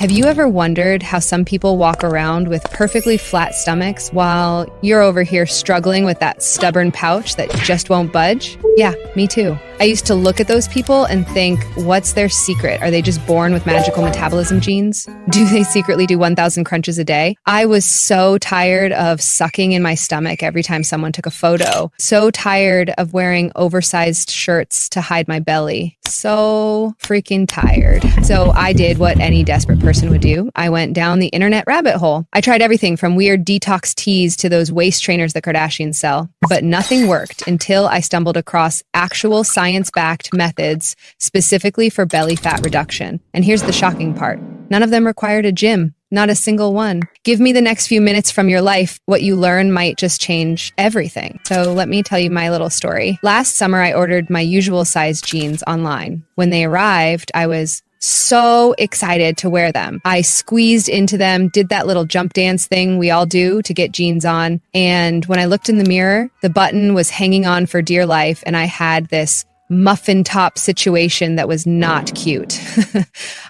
Have you ever wondered how some people walk around with perfectly flat stomachs while you're over here struggling with that stubborn pouch that just won't budge? Yeah, me too. I used to look at those people and think, what's their secret? Are they just born with magical metabolism genes? Do they secretly do 1,000 crunches a day? I was so tired of sucking in my stomach every time someone took a photo. So tired of wearing oversized shirts to hide my belly. So freaking tired. So I did what any desperate person would do. I went down the internet rabbit hole. I tried everything from weird detox teas to those waist trainers the Kardashians sell, but nothing worked until I stumbled across actual science-backed methods specifically for belly fat reduction. And here's the shocking part. None of them required a gym. Not a single one. Give me the next few minutes from your life. What you learn might just change everything. So let me tell you my little story. Last summer, I ordered my usual size jeans online. When they arrived, I was so excited to wear them. I squeezed into them, did that little jump dance thing we all do to get jeans on. And when I looked in the mirror, the button was hanging on for dear life. And I had this muffin top situation that was not cute.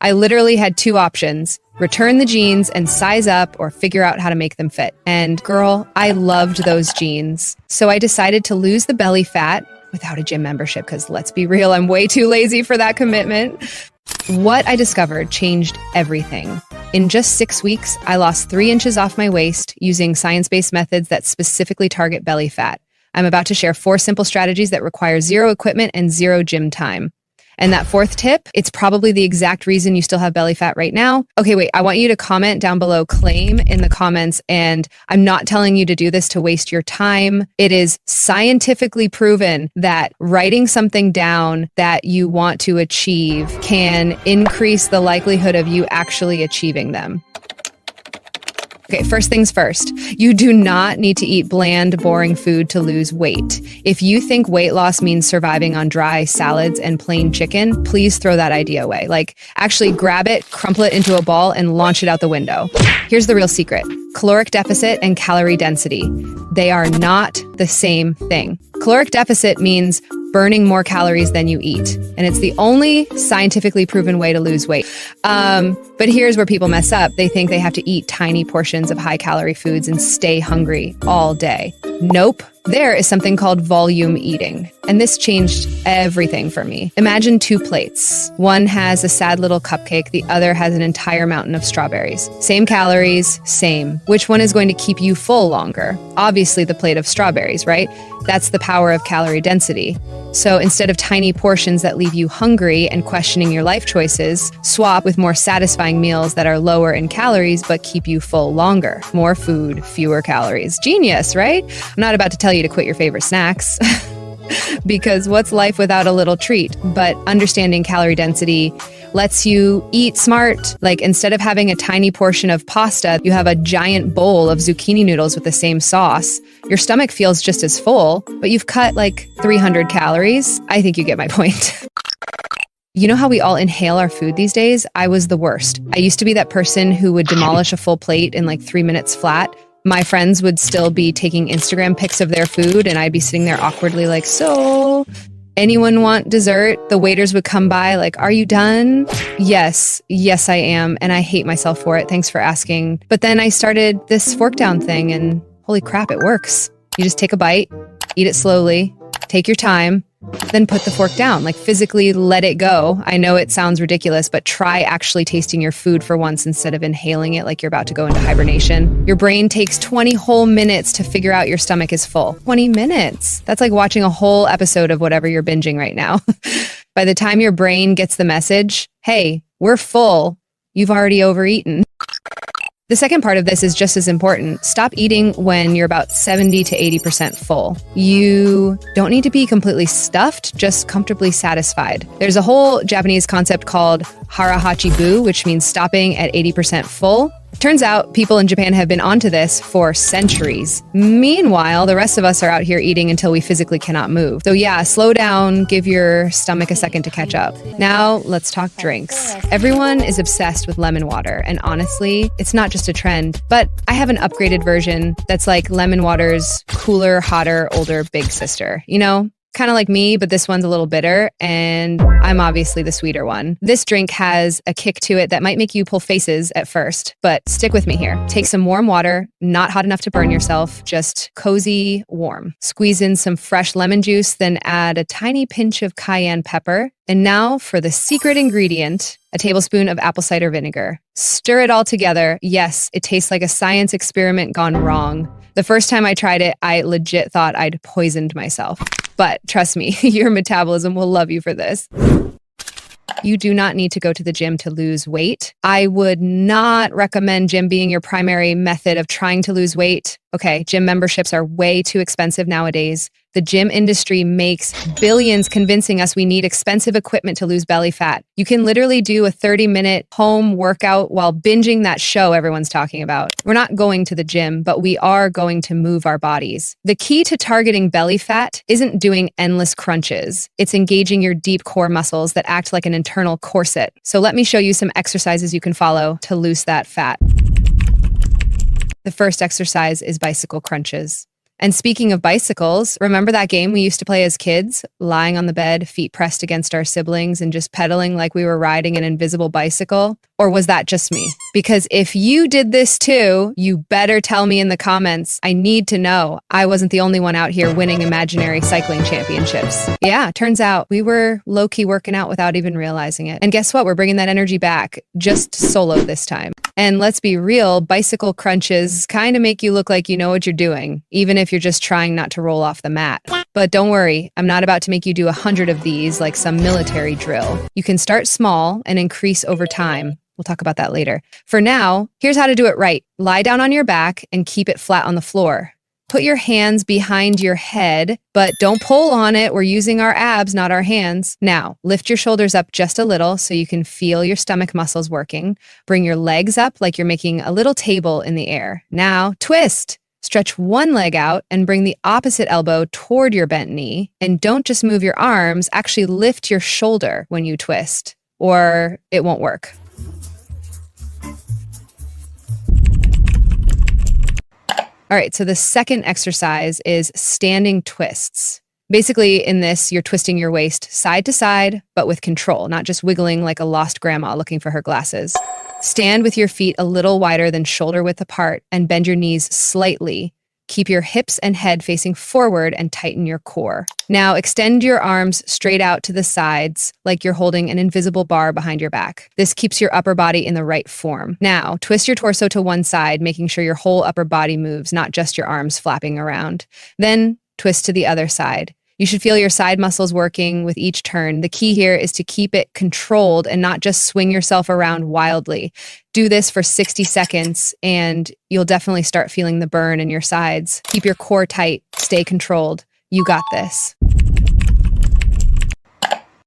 I literally had two options: return the jeans and size up, or figure out how to make them fit. And girl, I loved those jeans. So I decided to lose the belly fat without a gym membership, because let's be real, I'm way too lazy for that commitment. What I discovered changed everything. In just 6 weeks, I lost 3 inches off my waist using science-based methods that specifically target belly fat. I'm about to share 4 simple strategies that require 0 equipment and 0 gym time. And that 4th tip, it's probably the exact reason you still have belly fat right now. Okay, wait, I want you to comment down below, claim in the comments, and I'm not telling you to do this to waste your time. It is scientifically proven that writing something down that you want to achieve can increase the likelihood of you actually achieving them. Okay, first things first, you do not need to eat bland, boring food to lose weight. If you think weight loss means surviving on dry salads and plain chicken, please throw that idea away. Like, actually grab it, crumple it into a ball, and launch it out the window. Here's the real secret: caloric deficit and calorie density. They are not the same thing. Caloric deficit means burning more calories than you eat. And it's the only scientifically proven way to lose weight. But here's where people mess up. They think they have to eat tiny portions of high-calorie foods and stay hungry all day. Nope. There is something called volume eating. And this changed everything for me. Imagine 2 plates. One has a sad little cupcake. The other has an entire mountain of strawberries. Same calories, same. Which one is going to keep you full longer? Obviously the plate of strawberries, right? That's the power of calorie density. So instead of tiny portions that leave you hungry and questioning your life choices, swap with more satisfying meals that are lower in calories but keep you full longer. More food, fewer calories. Genius, right? I'm not about to tell you to quit your favorite snacks because what's life without a little treat? But understanding calorie density lets you eat smart. Like, instead of having a tiny portion of pasta, you have a giant bowl of zucchini noodles with the same sauce. Your stomach feels just as full, but you've cut like 300 calories. I think you get my point. You know how we all inhale our food these days? I was the worst. I used to be that person who would demolish a full plate in like 3 minutes flat. My friends would still be taking Instagram pics of their food, and I'd be sitting there awkwardly like, so anyone want dessert? The waiters would come by like, are you done? Yes, I am. And I hate myself for it. Thanks for asking. But then I started this fork down thing, and holy crap, it works. You just take a bite, eat it slowly, take your time, then put the fork down, like physically let it go. I know it sounds ridiculous, but try actually tasting your food for once instead of inhaling it like you're about to go into hibernation. Your brain takes 20 whole minutes to figure out your stomach is full. 20 minutes. That's like watching a whole episode of whatever you're binging right now. By the time your brain gets the message, hey, we're full, you've already overeaten. The second part of this is just as important. Stop eating when you're about 70 to 80% full. You don't need to be completely stuffed, just comfortably satisfied. There's a whole Japanese concept called harahachi-bu, which means stopping at 80% full. Turns out people in Japan have been onto this for centuries. Meanwhile, the rest of us are out here eating until we physically cannot move. So yeah, slow down, give your stomach a second to catch up. Now let's talk drinks. Everyone is obsessed with lemon water, and honestly, it's not just a trend, but I have an upgraded version that's like lemon water's cooler, hotter, older big sister. You know, Kind of like me, but this one's a little bitter, and I'm obviously the sweeter one. This drink has a kick to it that might make you pull faces at first, but stick with me here. Take some warm water, not hot enough to burn yourself, just cozy warm. Squeeze in some fresh lemon juice, then add a tiny pinch of cayenne pepper. And now for the secret ingredient, a tablespoon of apple cider vinegar. Stir it all together. Yes, it tastes like a science experiment gone wrong. The first time I tried it, I legit thought I'd poisoned myself. But trust me, your metabolism will love you for this. You do not need to go to the gym to lose weight. I would not recommend gym being your primary method of trying to lose weight. Okay, gym memberships are way too expensive nowadays. The gym industry makes billions convincing us we need expensive equipment to lose belly fat. You can literally do a 30-minute home workout while binging that show everyone's talking about. We're not going to the gym, but we are going to move our bodies. The key to targeting belly fat isn't doing endless crunches. It's engaging your deep core muscles that act like an internal corset. So let me show you some exercises you can follow to lose that fat. The first exercise is bicycle crunches. And speaking of bicycles, remember that game we used to play as kids? Lying on the bed, feet pressed against our siblings and just pedaling like we were riding an invisible bicycle? Or was that just me? Because if you did this too, you better tell me in the comments. I need to know. I wasn't the only one out here winning imaginary cycling championships. Yeah, turns out we were low-key working out without even realizing it. And guess what? We're bringing that energy back, just solo this time. And let's be real, bicycle crunches kind of make you look like you know what you're doing, even if you're just trying not to roll off the mat. But don't worry, I'm not about to make you do 100 of these like some military drill. You can start small and increase over time. We'll talk about that later. For now, here's how to do it right. Lie down on your back and keep it flat on the floor. Put your hands behind your head, but don't pull on it. We're using our abs, not our hands. Now, lift your shoulders up just a little so you can feel your stomach muscles working. Bring your legs up like you're making a little table in the air. Now, twist. Stretch one leg out and bring the opposite elbow toward your bent knee. And don't just move your arms, actually lift your shoulder when you twist, or it won't work. All right, so the second exercise is standing twists. Basically, in this, you're twisting your waist side to side, but with control, not just wiggling like a lost grandma looking for her glasses. Stand with your feet a little wider than shoulder width apart and bend your knees slightly. Keep your hips and head facing forward and tighten your core. Now extend your arms straight out to the sides like you're holding an invisible bar behind your back. This keeps your upper body in the right form. Now twist your torso to one side, making sure your whole upper body moves, not just your arms flapping around. Then twist to the other side. You should feel your side muscles working with each turn. The key here is to keep it controlled and not just swing yourself around wildly. Do this for 60 seconds and you'll definitely start feeling the burn in your sides. Keep your core tight, stay controlled. You got this.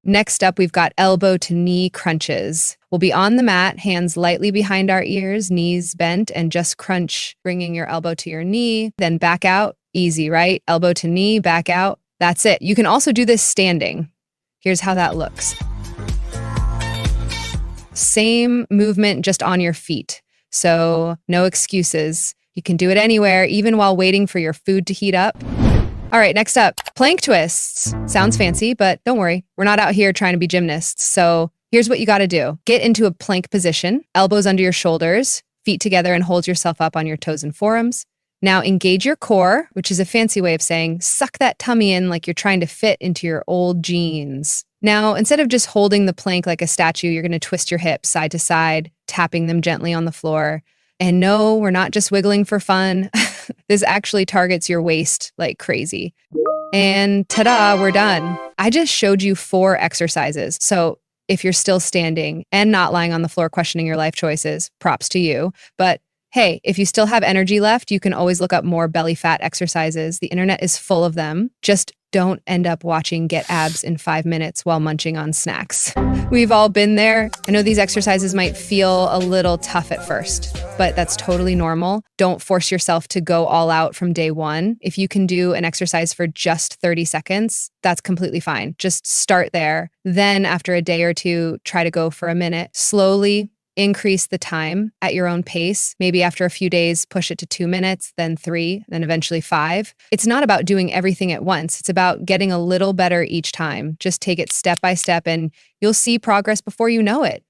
Next up, we've got elbow to knee crunches. We'll be on the mat, hands lightly behind our ears, knees bent, and just crunch, bringing your elbow to your knee, then back out. Easy, right? Elbow to knee, back out. That's it. You can also do this standing. Here's how that looks. Same movement, just on your feet. So no excuses. You can do it anywhere, even while waiting for your food to heat up. All right, next up, plank twists. Sounds fancy, but don't worry. We're not out here trying to be gymnasts. So here's what you got to do. Get into a plank position, elbows under your shoulders, feet together, and hold yourself up on your toes and forearms. Now engage your core, which is a fancy way of saying suck that tummy in like you're trying to fit into your old jeans. Now, instead of just holding the plank like a statue, you're going to twist your hips side to side, tapping them gently on the floor. And no, we're not just wiggling for fun. This actually targets your waist like crazy. And ta-da, we're done. I just showed you 4 exercises. So if you're still standing and not lying on the floor questioning your life choices, props to you. But hey, if you still have energy left, you can always look up more belly fat exercises. The internet is full of them. Just don't end up watching Get Abs in 5 minutes while munching on snacks. We've all been there. I know these exercises might feel a little tough at first, but that's totally normal. Don't force yourself to go all out from day one. If you can do an exercise for just 30 seconds, that's completely fine. Just start there. Then after a day or two, try to go for a minute. Slowly increase the time at your own pace. Maybe after a few days, push it to 2 minutes, then 3, then eventually 5. It's not about doing everything at once. It's about getting a little better each time. Just take it step by step and you'll see progress before you know it.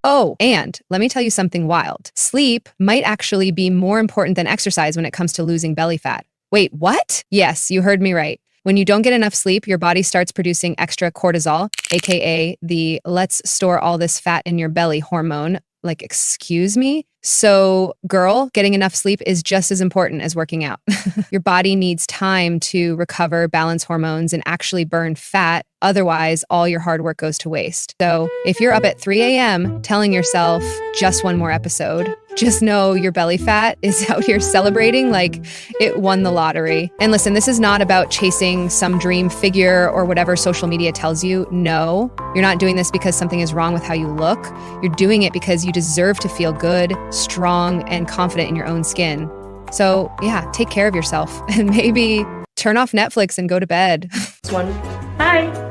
Oh, and let me tell you something wild. Sleep might actually be more important than exercise when it comes to losing belly fat. Wait, what? Yes, you heard me right. When you don't get enough sleep, your body starts producing extra cortisol, aka the let's store all this fat in your belly hormone. Like, excuse me? So, girl, getting enough sleep is just as important as working out. Your body needs time to recover, balance hormones, and actually burn fat. Otherwise, all your hard work goes to waste. So, if you're up at 3 a.m. telling yourself just one more episode, just know your belly fat is out here celebrating like it won the lottery. And listen, this is not about chasing some dream figure or whatever social media tells you. No, you're not doing this because something is wrong with how you look. You're doing it because you deserve to feel good, strong, and confident in your own skin. So yeah, take care of yourself and maybe turn off Netflix and go to bed. This one. Hi.